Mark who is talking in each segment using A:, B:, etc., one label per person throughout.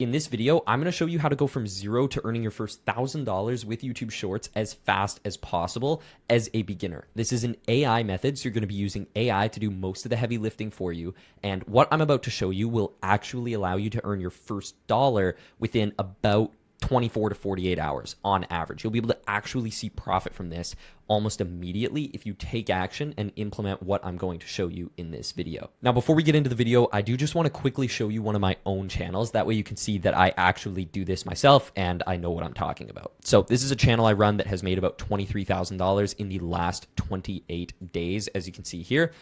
A: In this video, I'm going to show you how to go from zero to earning your first $1,000 with YouTube Shorts as fast as possible as a beginner. This is an AI method, so you're going to be using AI to do most of the heavy lifting for you. And what I'm about to show you will actually allow you to earn your first dollar within about 24 to 48 hours on average. You'll be able to actually see profit from this almost immediately if you take action and implement what I'm going to show you in this video. Now, before we get into the video, I do just want to quickly show you one of my own channels. That way you can see that I actually do this myself and I know what I'm talking about. So this is a channel I run that has made about $23,000 in the last 28 days. As you can see here,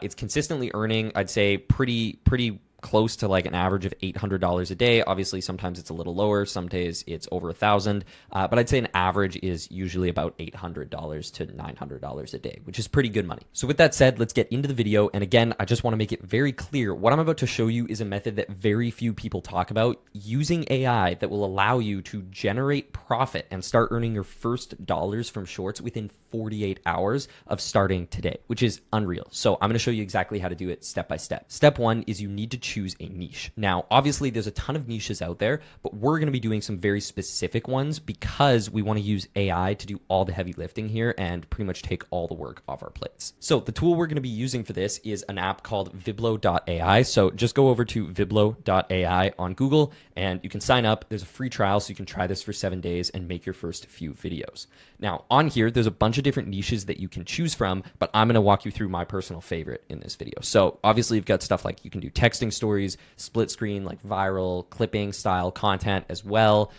A: it's consistently earning, I'd say pretty close to like an average of $800 a day. Obviously, sometimes it's a little lower. Some days it's over $1,000. But I'd say an average is usually about $800 to $900 a day, which is pretty good money. So with that said, let's get into the video. And again, I just want to make it very clear. What I'm about to show you is a method that very few people talk about using AI that will allow you to generate profit and start earning your first dollars from shorts within 48 hours of starting today, which is unreal. So I'm going to show you exactly how to do it step by step. Step one is you need to choose a niche. Now, obviously there's a ton of niches out there, but we're going to be doing some very specific ones because we want to use AI to do all the heavy lifting here and pretty much take all the work off our plates. So the tool we're going to be using for this is an app called Viblo.ai. So just go over to Viblo.ai on Google and you can sign up. There's a free trial, so you can try this for 7 days and make your first few videos. Now on here, there's a bunch of different niches that you can choose from, but I'm going to walk you through my personal favorite in this video. So obviously you've got stuff like you can do texting stories, split screen, like viral clipping style content as well.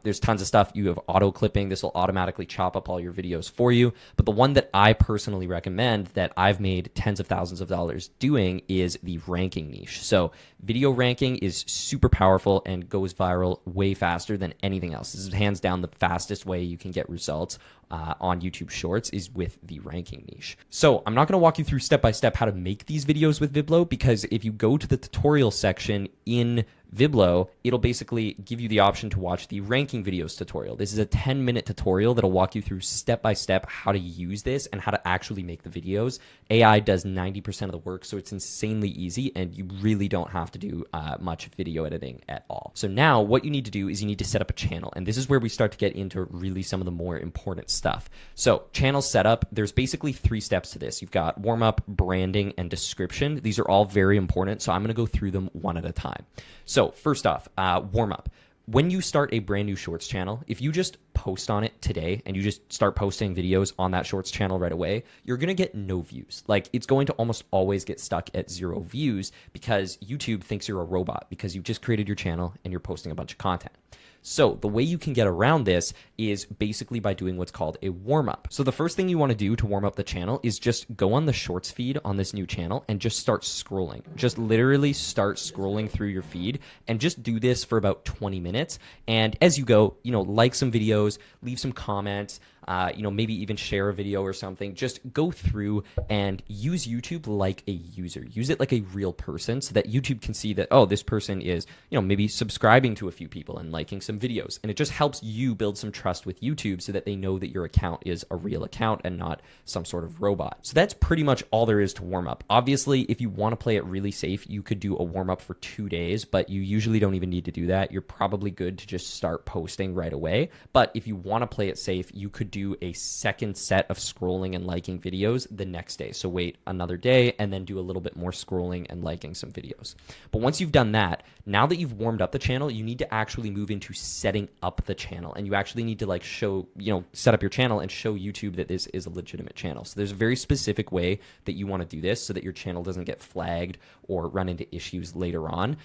A: There's tons of stuff. You have auto clipping. This will automatically chop up all your videos for you. But the one that I personally recommend that I've made tens of thousands of dollars doing is the ranking niche. So video ranking is super powerful and goes viral way faster than anything else. This is hands down the fastest way you can get results on YouTube Shorts is with the ranking niche. So I'm not going to walk you through step by step how to make these videos with Viblo, because if you go to the tutorial section in Viblo, it'll basically give you the option to watch the ranking videos tutorial. This is a 10-minute tutorial that'll walk you through step by step how to use this and how to actually make the videos. AI does 90% of the work, so it's insanely easy and you really don't have to do much video editing at all. So now what you need to do is you need to set up a channel, and this is where we start to get into really some of the more important stuff. So channel setup, there's basically 3 steps to this. You've got warm up, branding, and description. These are all very important, so I'm going to go through them one at a time. So first off, warm up. When you start a brand new shorts channel, if you just post on it today and you just start posting videos on that shorts channel right away, you're going to get no views. Like, it's going to almost always get stuck at 0 views because YouTube thinks you're a robot because you just created your channel and you're posting a bunch of content. So the way you can get around this is basically by doing what's called a warm-up. So the first thing you want to do to warm up the channel is just go on the shorts feed on this new channel and just start scrolling. Just literally start scrolling through your feed and just do this for about 20 minutes. And as you go, like some videos, leave some comments, maybe even share a video or something. Just go through and use YouTube like a user. Use it like a real person so that YouTube can see that, oh, this person is, maybe subscribing to a few people and liking some videos. And it just helps you build some trust with YouTube so that they know that your account is a real account and not some sort of robot. So that's pretty much all there is to warm up. Obviously, if you want to play it really safe, you could do a warm up for 2 days, but you usually don't even need to do that. You're probably good to just start posting right away. But if you want to play it safe, you could do a second set of scrolling and liking videos the next day. So wait another day and then do a little bit more scrolling and liking some videos. But once you've done that, now that you've warmed up the channel, you need to actually move into setting up the channel. And you actually need to show, set up your channel and show YouTube that this is a legitimate channel. So there's a very specific way that you want to do this so that your channel doesn't get flagged or run into issues later on.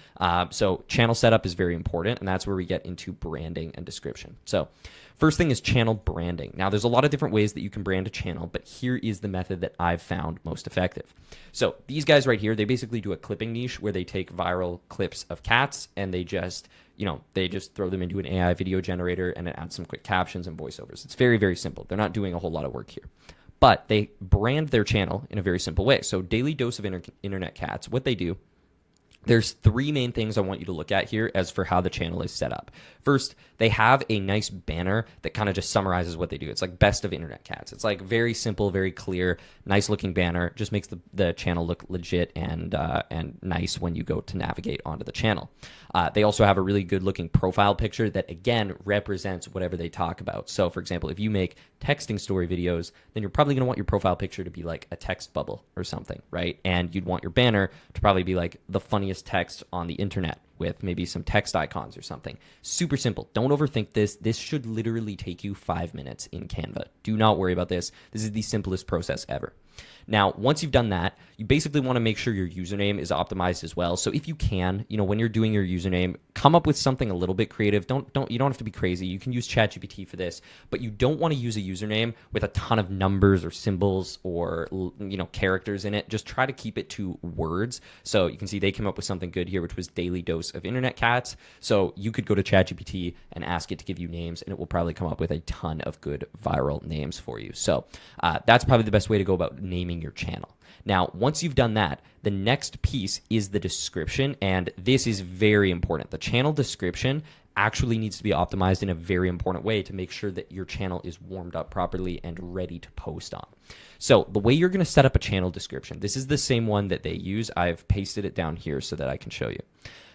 A: So channel setup is very important, and that's where we get into branding and description. So first thing is channel branding. Now, there's a lot of different ways that you can brand a channel, but here is the method that I've found most effective. So these guys right here, they basically do a clipping niche where they take viral clips of cats and they just throw them into an AI video generator and it adds some quick captions and voiceovers. It's very, very simple. They're not doing a whole lot of work here. But they brand their channel in a very simple way. So Daily Dose of Internet Cats, what they do There's three main things I want you to look at here as for how the channel is set up. First, they have a nice banner that kind of just summarizes what they do. It's like best of internet cats. It's like very simple, very clear, nice looking banner. Just makes the channel look legit and nice when you go to navigate onto the channel. They also have a really good looking profile picture that again represents whatever they talk about. So for example, if you make texting story videos, then you're probably going to want your profile picture to be like a text bubble or something, right? And you'd want your banner to probably be like the funniest text on the internet with maybe some text icons or something. Super simple. Don't overthink this. This should literally take you 5 minutes in Canva. Do not worry about this. This is the simplest process ever. Now, once you've done that, you basically want to make sure your username is optimized as well. So if you can, when you're doing your username, come up with something a little bit creative. You don't have to be crazy. You can use ChatGPT for this, but you don't want to use a username with a ton of numbers or symbols or characters in it. Just try to keep it to words. So you can see they came up with something good here, which was daily dose of internet cats. So you could go to ChatGPT and ask it to give you names, and it will probably come up with a ton of good viral names for you. So that's probably the best way to go about naming your channel. Now, once you've done that, the next piece is the description, and this is very important. The channel description actually needs to be optimized in a very important way to make sure that your channel is warmed up properly and ready to post on. So the way you're going to set up a channel description, this is the same one that they use. I've pasted it down here so that I can show you.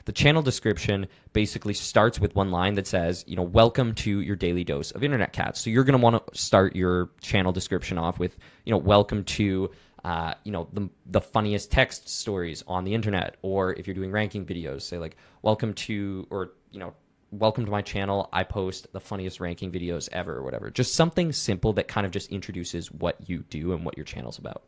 A: The channel description basically starts with one line that says, welcome to your daily dose of internet cats. So you're going to want to start your channel description off with, welcome to, the funniest text stories on the internet. Or if you're doing ranking videos, say like, welcome to my channel. I post the funniest ranking videos ever or whatever. Just something simple that kind of just introduces what you do and what your channel's about.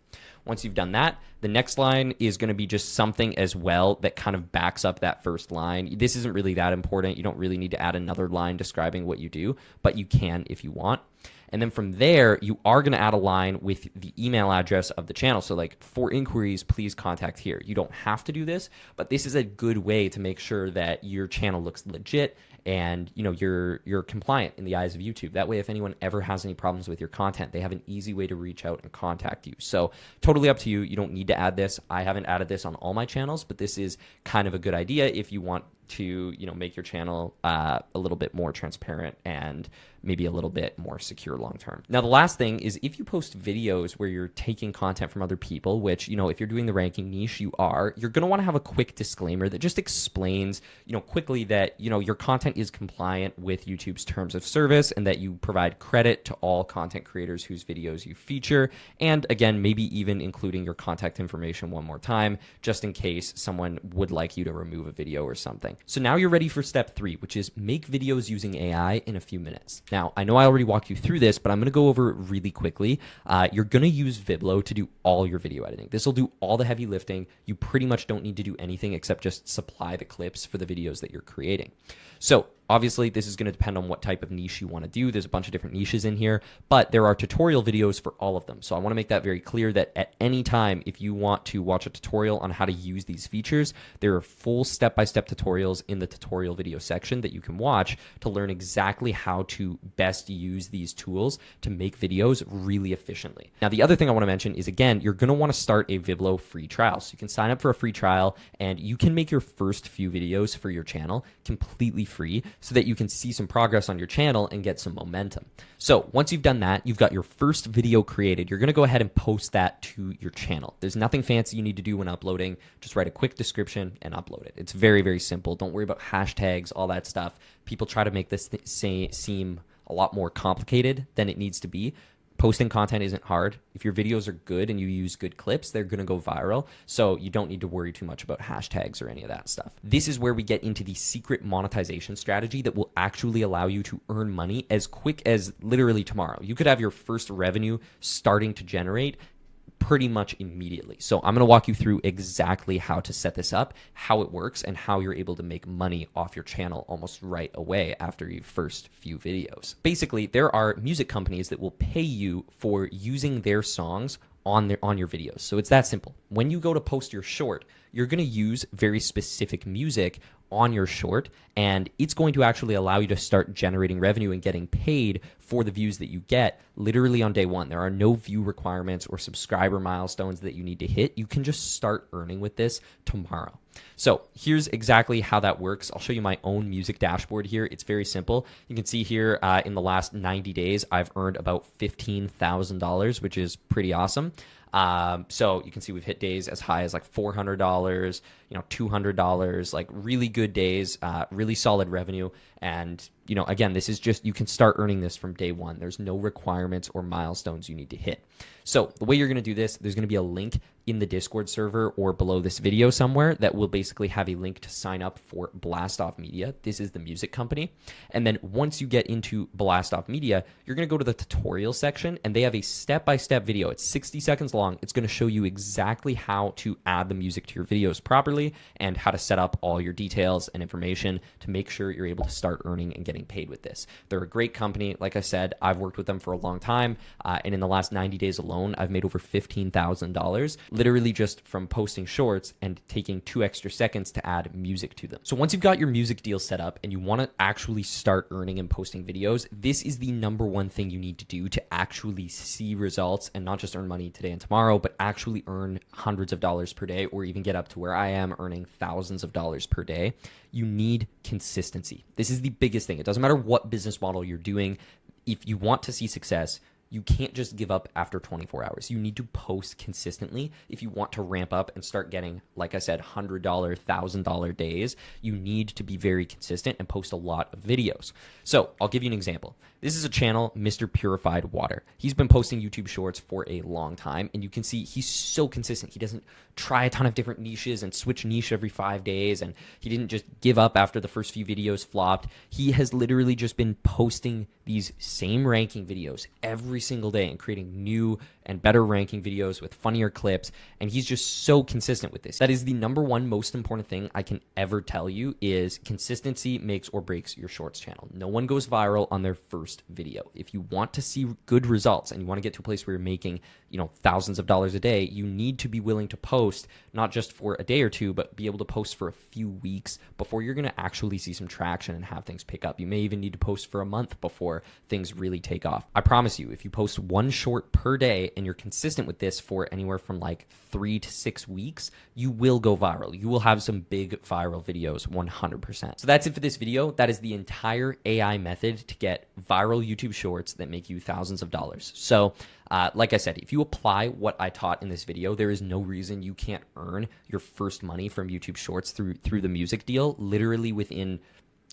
A: Once you've done that, the next line is going to be just something as well that kind of backs up that first line. This isn't really that important. You don't really need to add another line describing what you do, but you can if you want. And then from there, you are going to add a line with the email address of the channel. So like, for inquiries, please contact here. You don't have to do this, but this is a good way to make sure that your channel looks legit and you're compliant in the eyes of YouTube. That way, if anyone ever has any problems with your content, they have an easy way to reach out and contact you. So totally up to you. You don't need to add this. I haven't added this on all my channels, but this is kind of a good idea if you want to make your channel a little bit more transparent and maybe a little bit more secure long term. Now, the last thing is if you post videos where you're taking content from other people, which, if you're doing the ranking niche, you're going to want to have a quick disclaimer that just explains, quickly that, your content is compliant with YouTube's terms of service and that you provide credit to all content creators whose videos you feature. And again, maybe even including your contact information one more time, just in case someone would like you to remove a video or something. So now you're ready for step 3, which is make videos using AI in a few minutes. Now, I know I already walked you through this, but I'm going to go over it really quickly. You're going to use Viblo to do all your video editing. This will do all the heavy lifting. You pretty much don't need to do anything except just supply the clips for the videos that you're creating. So obviously, this is going to depend on what type of niche you want to do. There's a bunch of different niches in here, but there are tutorial videos for all of them. So I want to make that very clear that at any time, if you want to watch a tutorial on how to use these features, there are full step-by-step tutorials in the tutorial video section that you can watch to learn exactly how to best use these tools to make videos really efficiently. Now, the other thing I want to mention is, again, you're going to want to start a Viblo free trial. So you can sign up for a free trial and you can make your first few videos for your channel completely free so that you can see some progress on your channel and get some momentum. So once you've done that, you've got your first video created. You're going to go ahead and post that to your channel. There's nothing fancy you need to do when uploading. Just write a quick description and upload it. It's very, very simple. Don't worry about hashtags, all that stuff. People try to make this seem a lot more complicated than it needs to be. Posting content isn't hard. If your videos are good and you use good clips, they're going to go viral. So you don't need to worry too much about hashtags or any of that stuff. This is where we get into the secret monetization strategy that will actually allow you to earn money as quick as literally tomorrow. You could have your first revenue starting to generate pretty much immediately. So I'm going to walk you through exactly how to set this up, how it works, and how you're able to make money off your channel almost right away after your first few videos. Basically, there are music companies that will pay you for using their songs on your videos. So it's that simple. When you go to post your short, you're going to use very specific music on your short, and it's going to actually allow you to start generating revenue and getting paid for the views that you get literally on day one. There are no view requirements or subscriber milestones that you need to hit. You can just start earning with this tomorrow. So here's exactly how that works. I'll show you my own music dashboard here. It's very simple. You can see here in the last 90 days, I've earned about $15,000, which is pretty awesome. So you can see we've hit days as high as like $400, $200, like really good days, really solid revenue. And, again, this is just, you can start earning this from day one. There's no requirements or milestones you need to hit. So the way you're going to do this, there's going to be a link in the Discord server or below this video somewhere that will basically have a link to sign up for Blast Off Media. This is the music company. And then once you get into Blast Off Media, you're going to go to the tutorial section, and they have a step-by-step video. It's 60 seconds long. It's going to show you exactly how to add the music to your videos properly and how to set up all your details and information to make sure you're able to start earning and getting paid with this. They're a great company. Like I said, I've worked with them for a long time, and in the last 90 days alone, I've made over $15,000, literally just from posting shorts and taking 2 extra seconds to add music to them. So once you've got your music deal set up and you want to actually start earning and posting videos, this is the number one thing you need to do to actually see results and not just earn money today and tomorrow, but actually earn hundreds of dollars per day, or even get up to where I am earning thousands of dollars per day. You need consistency. This is the biggest thing. It doesn't matter what business model you're doing. If you want to see success, you can't just give up after 24 hours. You need to post consistently if you want to ramp up and start getting, like I said, $100, $1,000 days. You need to be very consistent and post a lot of videos. So I'll give you an example. This is a channel, Mr. Purified Water. He's been posting YouTube shorts for a long time, and you can see he's so consistent. He doesn't try a ton of different niches and switch niche every 5 days, and he didn't just give up after the first few videos flopped. He has literally just been posting these same ranking videos every single day and creating new and better ranking videos with funnier clips, and he's just so consistent with this. That is the number one most important thing I can ever tell you, is consistency makes or breaks your shorts channel. No one goes viral on their first video. If you want to see good results and you want to get to a place where you're making, thousands of dollars a day, you need to be willing to post not just for a day or two, but be able to post for a few weeks before you're going to actually see some traction and have things pick up. You may even need to post for a month before things really take off. I promise you, if you post one short per day and you're consistent with this for anywhere from like 3 to 6 weeks, you will go viral. You will have some big viral videos, 100%. So that's it for this video. That is the entire AI method to get viral YouTube shorts that make you thousands of dollars. So like I said, if you apply what I taught in this video, there is no reason you can't earn your first money from YouTube shorts through the music deal literally within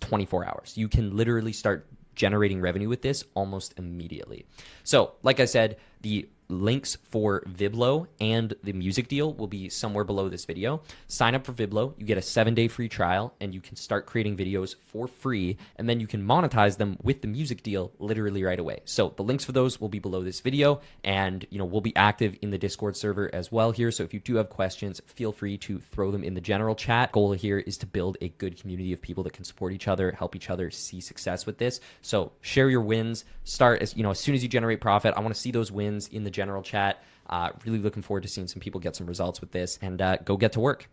A: 24 hours. You can literally start generating revenue with this almost immediately. So like I said, the links for Viblo and the music deal will be somewhere below this video. Sign up for Viblo, you get a 7-day free trial, and you can start creating videos for free, and then you can monetize them with the music deal literally right away. So the links for those will be below this video, and we'll be active in the Discord server as well here. So if you do have questions, feel free to throw them in the general chat. Goal here is to build a good community of people that can support each other, help each other see success with this. So share your wins. Start as soon as you generate profit. I want to see those wins in the general chat. Really looking forward to seeing some people get some results with this, and go get to work.